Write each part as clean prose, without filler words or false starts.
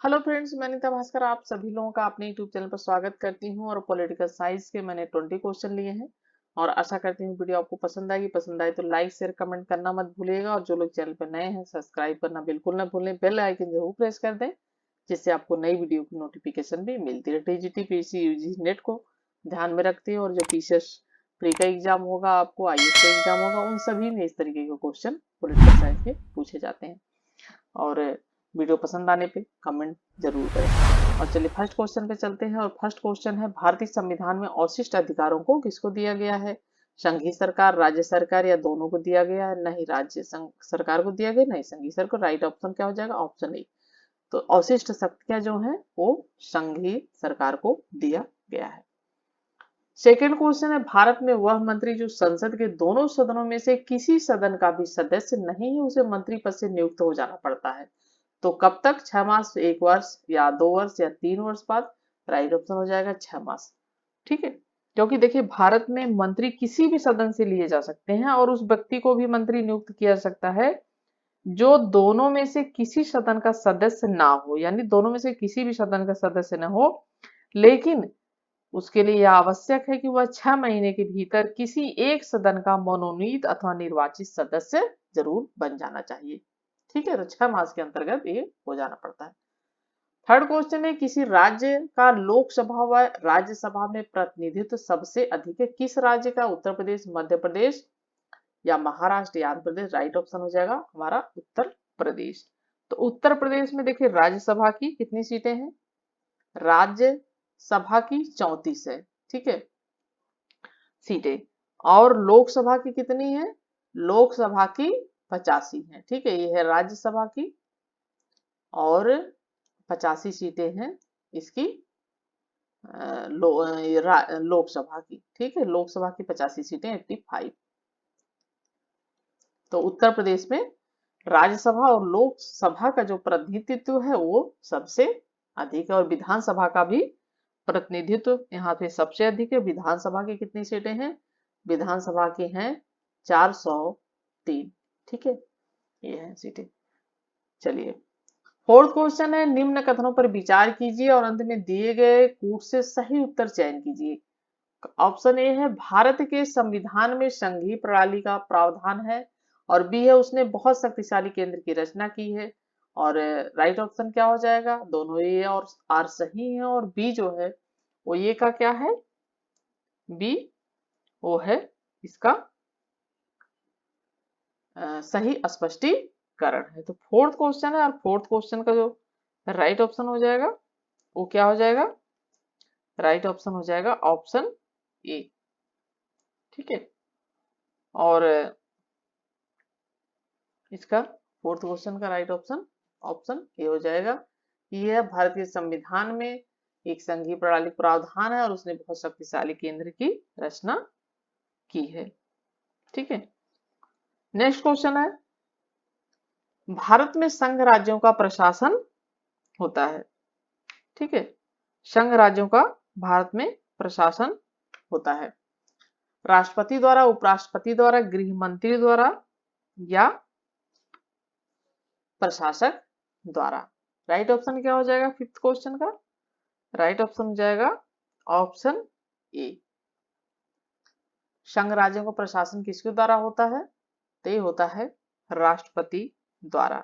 Hello friends, मैं नीता भास्कर आप सभी लोगों का अपने यूट्यूब चैनल पर स्वागत करती हूं। और पॉलिटिकल साइंस के मैंने 20 क्वेश्चन लिए हैं और आशा करती हूं वीडियो आपको पसंद आएगी। पसंद आए तो लाइक शेयर कमेंट करना मत भूलिएगा और जो लोग चैनल पर नए हैं सब्सक्राइब करना बिल्कुल ना भूलें। बेल आइकन जरूर प्रेस कर दें जिससे आपको नई वीडियो की नोटिफिकेशन भी मिलती रहे। टीजीटी पीसी यूजी नेट को ध्यान में रखते हैं और जो पीसीएस प्री का एग्जाम होगा, आपको आईएएस का एग्जाम होगा, उन सभी में इस तरीके के क्वेश्चन पॉलिटिकल साइंस के पूछे जाते हैं। और वीडियो पसंद आने पे कमेंट जरूर करें। और चलिए फर्स्ट क्वेश्चन पे चलते हैं। और फर्स्ट क्वेश्चन है, भारतीय संविधान में अवशिष्ट अधिकारों को किसको दिया गया है? संघीय सरकार, राज्य सरकार या दोनों को दिया गया है? नहीं राज्य सरकार को दिया गया, नहीं संघीय सरकार को। राइट ऑप्शन क्या हो जाएगा? Option A. तो अवशिष्ट शक्तियां जो है वो संघीय सरकार को दिया गया है। सेकेंड क्वेश्चन है, भारत में वह मंत्री जो संसद के दोनों सदनों में से किसी सदन का भी सदस्य नहीं है उसे मंत्री पद से नियुक्त हो जाना पड़ता है। तो कब तक? 6 मास, 1 वर्ष या 2 वर्ष या 3 वर्ष बाद? राइट ऑप्शन हो जाएगा 6 मास। ठीक है, क्योंकि देखिए भारत में मंत्री किसी भी सदन से लिए जा सकते हैं और उस व्यक्ति को भी मंत्री नियुक्त किया जा सकता है जो दोनों में से किसी सदन का सदस्य ना हो, यानी दोनों में से किसी भी सदन का सदस्य ना हो, लेकिन उसके लिए यह आवश्यक है कि वह 6 महीने के भीतर किसी एक सदन का मनोनीत अथवा निर्वाचित सदस्य जरूर बन जाना चाहिए। ठीक है, तो 6 मास के अंतर्गत ये हो जाना पड़ता है। थर्ड क्वेश्चन है, किसी राज्य का लोकसभा व राज्यसभा में प्रतिनिधित्व सबसे अधिक है? किस राज्य का? उत्तर प्रदेश, मध्य प्रदेश या महाराष्ट्र या आंध्र प्रदेश? राइट ऑप्शन हो जाएगा हमारा उत्तर प्रदेश। तो उत्तर प्रदेश में देखिए राज्यसभा की कितनी सीटें हैं? राज्यसभा की 34 है। ठीक है, सीटें। और लोकसभा की कितनी है? लोकसभा की 85 है। ठीक है, ये है राज्यसभा की और 85 सीटें हैं इसकी लोकसभा की। ठीक है, लोकसभा की 85 सीटें 85। तो उत्तर प्रदेश में राज्यसभा और लोकसभा का जो प्रतिनिधित्व है वो सबसे अधिक है। और विधानसभा का भी प्रतिनिधित्व यहाँ पे सबसे अधिक है। विधानसभा की कितनी सीटें हैं? विधानसभा की हैं 403। ठीक है, ये है सीटें। चलिए फोर्थ क्वेश्चन है, निम्न कथनों पर विचार कीजिए और अंत में दिए गए कूट से सही उत्तर चयन कीजिए। ऑप्शन ए है, भारत के संविधान में संघीय प्रणाली का प्रावधान है। और बी है, उसने बहुत शक्तिशाली केंद्र की रचना की है। और राइट ऑप्शन क्या हो जाएगा? दोनों ए और आर सही है। और बी जो है वो ये का क्या है? बी वो है इसका सही स्पष्टीकरण है। तो फोर्थ क्वेश्चन है और फोर्थ क्वेश्चन का जो राइट ऑप्शन हो जाएगा वो क्या हो जाएगा? राइट ऑप्शन हो जाएगा ऑप्शन ए। ठीक है, और इसका फोर्थ क्वेश्चन का राइट ऑप्शन ऑप्शन ए हो जाएगा। यह भारतीय संविधान में एक संघीय प्रणाली प्रावधान है और उसने बहुत शक्तिशाली केंद्र की रचना की है। ठीक है, नेक्स्ट क्वेश्चन है, भारत में संघ राज्यों का प्रशासन होता है। ठीक है, संघ राज्यों का भारत में प्रशासन होता है राष्ट्रपति द्वारा, उपराष्ट्रपति द्वारा, गृह मंत्री द्वारा या प्रशासक द्वारा। राइट ऑप्शन क्या हो जाएगा फिफ्थ क्वेश्चन का? राइट ऑप्शन हो जाएगा ऑप्शन ए। संघ राज्यों का प्रशासन किसके द्वारा होता है? तो ये होता है राष्ट्रपति द्वारा।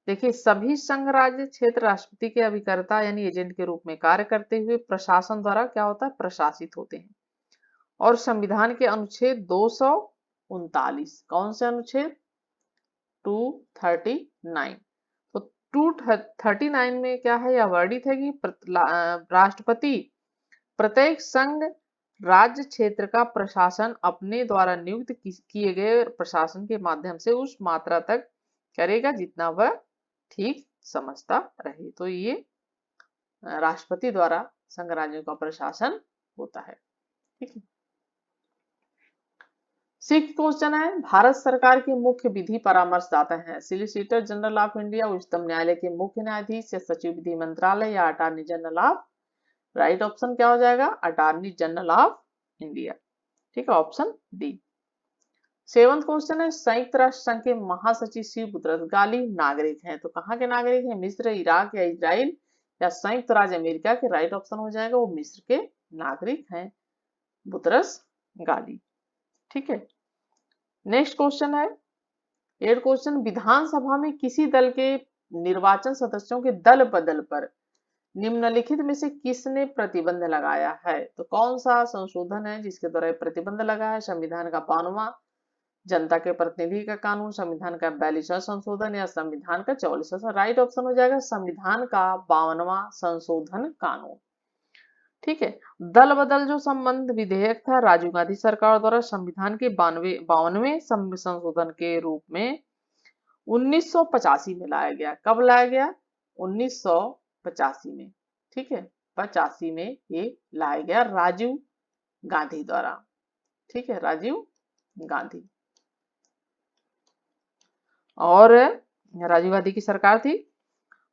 देखिए सभी संघ राज्य क्षेत्र राष्ट्रपति के अभिकर्ता यानी एजेंट के रूप में कार्य करते हुए प्रशासन द्वारा क्या होता है? प्रशासित होते हैं। और संविधान के अनुच्छेद 239, कौन से अनुच्छेद? 239। तो 239 में क्या है? यह वर्णित है कि राष्ट्रपति प्रत्येक संघ राज्य क्षेत्र का प्रशासन अपने द्वारा नियुक्त किए गए प्रशासन के माध्यम से उस मात्रा तक करेगा जितना वह ठीक समझता रहे। तो ये राष्ट्रपति द्वारा संघ राज्यों का प्रशासन होता है। ठीक है, सिक्स क्वेश्चन है, भारत सरकार के मुख्य विधि परामर्शदाता हैं? सॉलिसिटर जनरल ऑफ इंडिया, उच्चतम न्यायालय के मुख्य न्यायाधीश या सचिव विधि मंत्रालय या attorney general of? Right option क्या हो जाएगा? Attorney general of India. ठीक है, ऑप्शन डी। 7वां क्वेश्चन है, संयुक्त राष्ट्र संघ के महासचिव शिव बुतरस गाली नागरिक हैं, तो कहाँ के नागरिक हैं? मिस्र, इराक या इजराइल या संयुक्त राज्य अमेरिका के? राइट ऑप्शन हो जाएगा वो मिस्र के नागरिक हैं बुतरस गाली। ठीक है, नेक्स्ट क्वेश्चन है 8 क्वेश्चन, विधानसभा में किसी दल के निर्वाचन सदस्यों के दल बदल पर निम्नलिखित में से किसने प्रतिबंध लगाया है? तो कौन सा संशोधन है जिसके द्वारा प्रतिबंध लगा है? संविधान का 52वां, जनता के प्रतिनिधि का कानून, संविधान का 42वां संशोधन या संविधान का 44वां? राइट ऑप्शन हो जाएगा संविधान का 52वां संशोधन कानून। ठीक है, दल बदल जो संबंध विधेयक था राजीव गांधी सरकार द्वारा संविधान के 52वें संशोधन के रूप में 1985 में लाया गया। कब लाया गया? 1985 में। ठीक है, 85 में ये लाया गया राजीव गांधी द्वारा। ठीक है, राजीव गांधी, और राजीव गांधी की सरकार थी।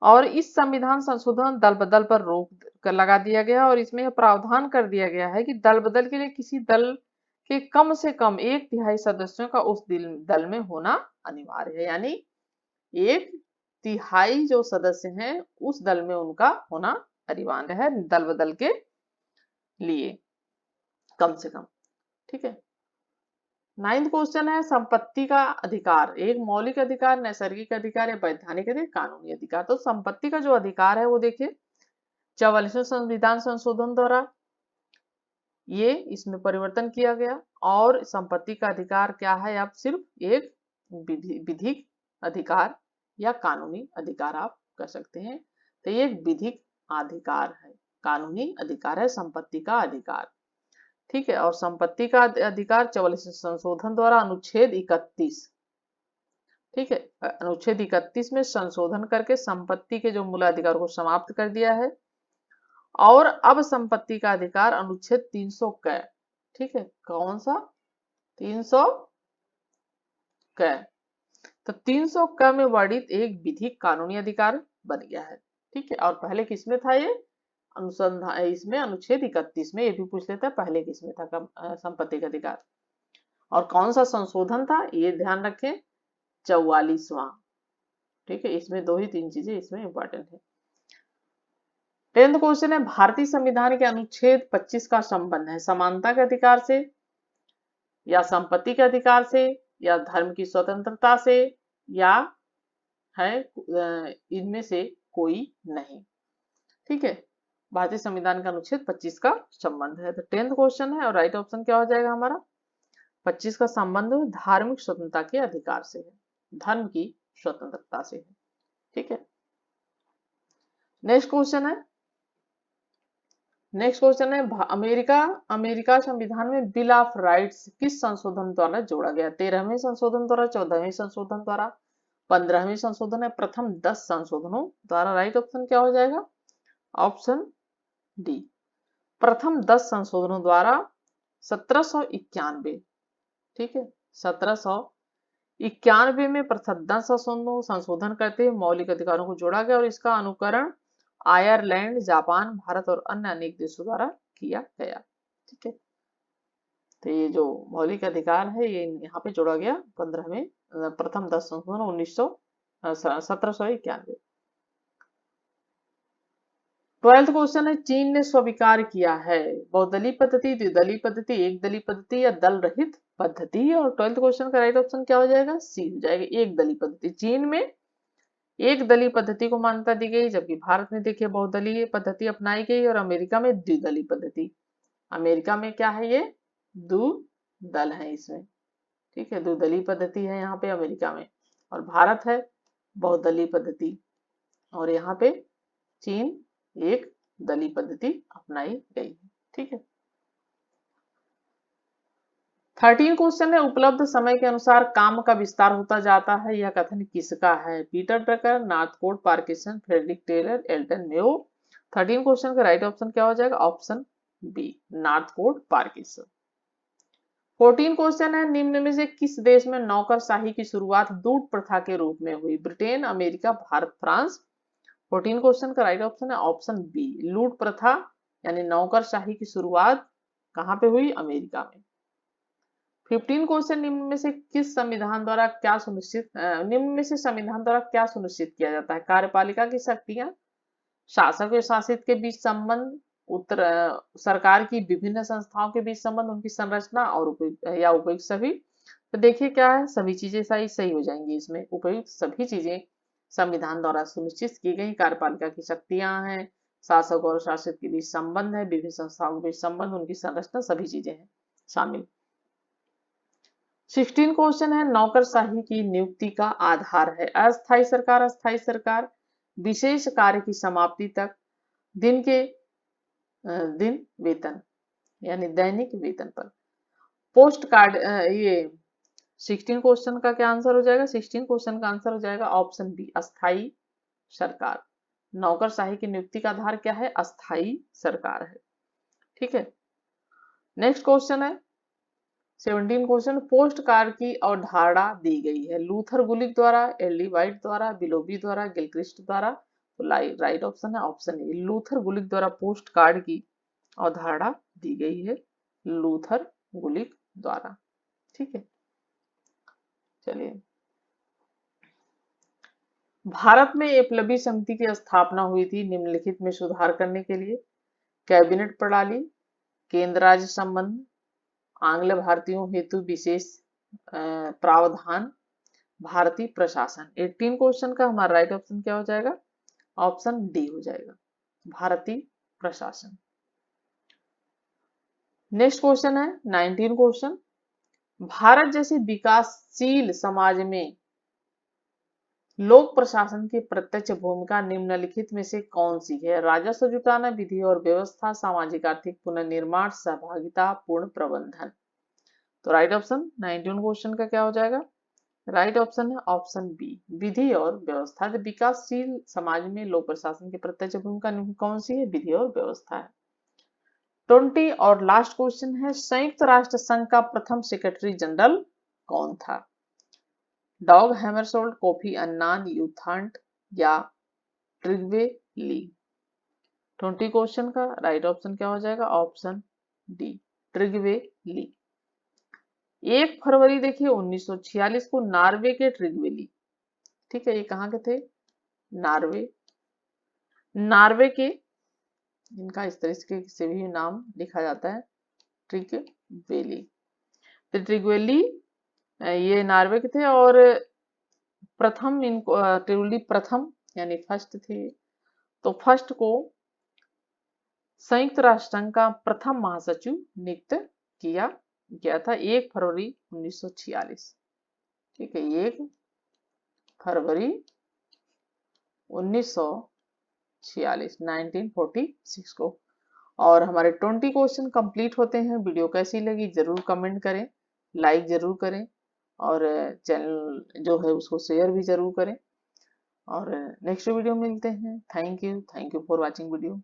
और इस संविधान संशोधन दल बदल पर रोक लगा दिया गया और इसमें प्रावधान कर दिया गया है कि दल बदल के लिए किसी दल के कम से कम 1/3 सदस्यों का उस दल में होना अनिवार्य है, यानी 1/3 जो सदस्य हैं उस दल में उनका होना अनिवार्य है दल बदल के लिए, कम से कम। ठीक है, 9वां क्वेश्चन है, संपत्ति का अधिकार एक मौलिक अधिकार, नैसर्गिक अधिकार या वैधानिक अधिकार, कानूनी अधिकार? तो संपत्ति का जो अधिकार है वो देखिए 44वें संविधान संशोधन द्वारा ये इसमें परिवर्तन किया गया, और संपत्ति का अधिकार क्या है? आप सिर्फ एक विधिक अधिकार या कानूनी अधिकार आप कह सकते हैं। तो ये एक विधिक अधिकार है, कानूनी अधिकार है संपत्ति का अधिकार। ठीक है, और संपत्ति का अधिकार 44वें संशोधन द्वारा अनुच्छेद 31, ठीक है, अनुच्छेद 31 में संशोधन करके संपत्ति के जो मूलाधिकार को समाप्त कर दिया है, और अब संपत्ति का अधिकार अनुच्छेद 300 क। ठीक है, कौन सा? 300 क। तो 300 क में वर्णित एक विधिक कानूनी अधिकार बन गया है। ठीक है, और पहले किसमें था ये? अनुसंधान, इसमें अनुच्छेद 31 में। ये भी पूछ लेता है पहले किसमें था संपत्ति का अधिकार, और कौन सा संशोधन था ये ध्यान रखें, 44वां। ठीक है, इसमें 2 ही 3 चीजें इसमें इंपॉर्टेंट है। 10वां क्वेश्चन है, भारतीय संविधान के अनुच्छेद 25 का संबंध है समानता के अधिकार से, या संपत्ति के अधिकार से, या धर्म की स्वतंत्रता से, या है इनमें से कोई नहीं? ठीक है, भारतीय संविधान का अनुच्छेद 25 का संबंध है। तो 10वां क्वेश्चन है, और राइट ऑप्शन क्या हो जाएगा हमारा? 25 का संबंध धार्मिक स्वतंत्रता के अधिकार से है, धर्म की स्वतंत्रता से है। ठीक है, नेक्स्ट क्वेश्चन है अमेरिका संविधान में बिल ऑफ राइट्स किस संशोधन द्वारा जोड़ा गया? 13वें संशोधन द्वारा, 14वें संशोधन द्वारा, 15वें संशोधन है, प्रथम 10 संशोधनों द्वारा? राइट ऑप्शन क्या हो जाएगा? ऑप्शन डी, प्रथम 10 संशोधनों द्वारा 1791। ठीक है, 1791 में प्रथम 10 संशोधन करते हुए मौलिक अधिकारों को जोड़ा गया, और इसका अनुकरण आयरलैंड, जापान, भारत और अन्य अनेक देशों द्वारा किया गया। ठीक है, तो ये जो मौलिक अधिकार है ये यहाँ पे जोड़ा गया 15वें प्रथम 10 संशोधन 1791। 12वां क्वेश्चन है, चीन ने स्वीकार किया है बहुदलीय पद्धति, द्विदलीय पद्धति, एक दलीय पद्धति या दल रहित पद्धति? और 12वां क्वेश्चन का राइट ऑप्शन क्या हो जाएगा? सी हो जाएगा, एक दलीय पद्धति। चीन में एक दलीय पद्धति को मान्यता दी गई, जबकि भारत में देखिए बहुदलीय पद्धति अपनाई गई, और अमेरिका में द्विदलीय पद्धति। अमेरिका में क्या है? ये द्विदल है इसमें। ठीक है, द्विदलीय पद्धति है यहाँ पे अमेरिका में, और भारत है बहुदलीय पद्धति, और यहाँ पे चीन एक दलीय पद्धति अपनाई गई है। ठीक है, 13वां क्वेश्चन है, उपलब्ध समय के अनुसार काम का विस्तार होता जाता है, यह कथन किसका है? Peter Drucker, Northcote, Parkinson, Frederick Taylor, Elton Mayo? 13वां क्वेश्चन का राइट ऑप्शन क्या हो जाएगा? Option B, Northcote, Parkinson. 14वां क्वेश्चन है, निम्न में से किस देश में नौकरशाही की शुरुआत दूध प्रथा के रूप में हुई? Britain, America, Bharat, France? 14वां क्वेश्चन का राइट ऑप्शन है ऑप्शन बी, लूट प्रथा यानी नौकरशाही की शुरुआत कहां पे हुई? अमेरिका में। 15 क्वेश्चन निम्न में से किस संविधान द्वारा क्या सुनिश्चित निम्न में से संविधान द्वारा क्या सुनिश्चित किया जाता है? कार्यपालिका की शक्तियां, शासक और शासित के बीच संबंध, सरकार की विभिन्न संस्थाओं के बीच संबंध, उनकी संरचना और उपयुक्त सभी। तो देखिए क्या है, सभी चीजें सही सही हो जाएंगी इसमें। उपयुक्त सभी चीजें संविधान द्वारा सुनिश्चित की गई। कार्यपालिका की शक्तियां हैं, शासक और शासित के बीच संबंध है, विभिन्न संस्थाओं के बीच संबंध, उनकी संरचना, सभी चीजें हैं शामिल। 16 क्वेश्चन है, नौकरशाही की नियुक्ति का आधार है? अस्थायी सरकार, अस्थायी सरकार, विशेष कार्य की समाप्ति तक, दिन के दिन वेतन यानी दैनिक वेतन पर। पोस्ट कार्ड ये 16 क्वेश्चन का क्या आंसर हो जाएगा? 16 क्वेश्चन का आंसर हो जाएगा ऑप्शन बी, अस्थायी सरकार। नौकरशाही की नियुक्ति का आधार क्या है? अस्थायी सरकार है। ठीक है, नेक्स्ट क्वेश्चन है 17 क्वेश्चन, पोस्ट कार्ड की अवधारणा दी गई है? लूथर गुलिक द्वारा, एल.डी. वाइट द्वारा, बिलोबी द्वारा, गिलक्रिस्ट द्वारा। तो राइट ऑप्शन है ऑप्शन ए, लूथर गुलिक द्वारा पोस्ट कार्ड की अवधारणा दी गई है, लूथर गुलिक द्वारा। ठीक है, चलिए, भारत में एकलव्य समिति की स्थापना हुई थी निम्नलिखित में सुधार करने के लिए? कैबिनेट प्रणाली, केंद्र राज्य संबंध, आंग्ल भारतीयों हेतु विशेष प्रावधान, भारतीय प्रशासन। 18 क्वेश्चन का हमारा राइट ऑप्शन क्या हो जाएगा? ऑप्शन डी हो जाएगा, भारतीय प्रशासन। नेक्स्ट क्वेश्चन है 19 क्वेश्चन, भारत जैसे विकासशील समाज में लोक प्रशासन की प्रत्यक्ष भूमिका निम्नलिखित में से कौन सी है? राजस्व जुटाना, विधि और व्यवस्था, सामाजिक आर्थिक पुनर्निर्माण, सहभागिता, पूर्ण प्रबंधन। तो राइट ऑप्शन 19 क्वेश्चन का क्या हो जाएगा? राइट ऑप्शन है ऑप्शन बी, विधि और व्यवस्था। विकासशील समाज में लोक प्रशासन की प्रत्यक्ष भूमिका कौन सी है? विधि और व्यवस्था है। 20 और लास्ट क्वेश्चन है, संयुक्त राष्ट्र संघ का प्रथम सेक्रेटरी जनरल कौन था? डॉग हैमरशोल्ड, कोफी अन्नान, यूथांट या ट्रिग्वे ली। 20 क्वेश्चन का राइट ऑप्शन क्या हो जाएगा? ऑप्शन डी, ट्रिग्वे ली। 1 फरवरी देखिए 1946 को नॉर्वे के ट्रिग्वे ली, ठीक है, ये कहाँ के थे? नॉर्वे के, इनका इस तरीके से भी नाम लिखा जाता है, ट्रिग्वे। तो ट्रिग्वे ये नॉर्वे के थे और प्रथम इनको ट्रिग्वे प्रथम यानी फर्स्ट थे। तो फर्स्ट को संयुक्त राष्ट्र संघ का प्रथम महासचिव नियुक्त किया गया था 1 फरवरी 1946। ठीक है, 1 फरवरी 1946 को। और हमारे 20 क्वेश्चन कंप्लीट होते हैं। वीडियो कैसी लगी जरूर कमेंट करें, लाइक जरूर करें और चैनल जो है उसको शेयर भी जरूर करें। और नेक्स्ट वीडियो मिलते हैं। Thank you for watching video.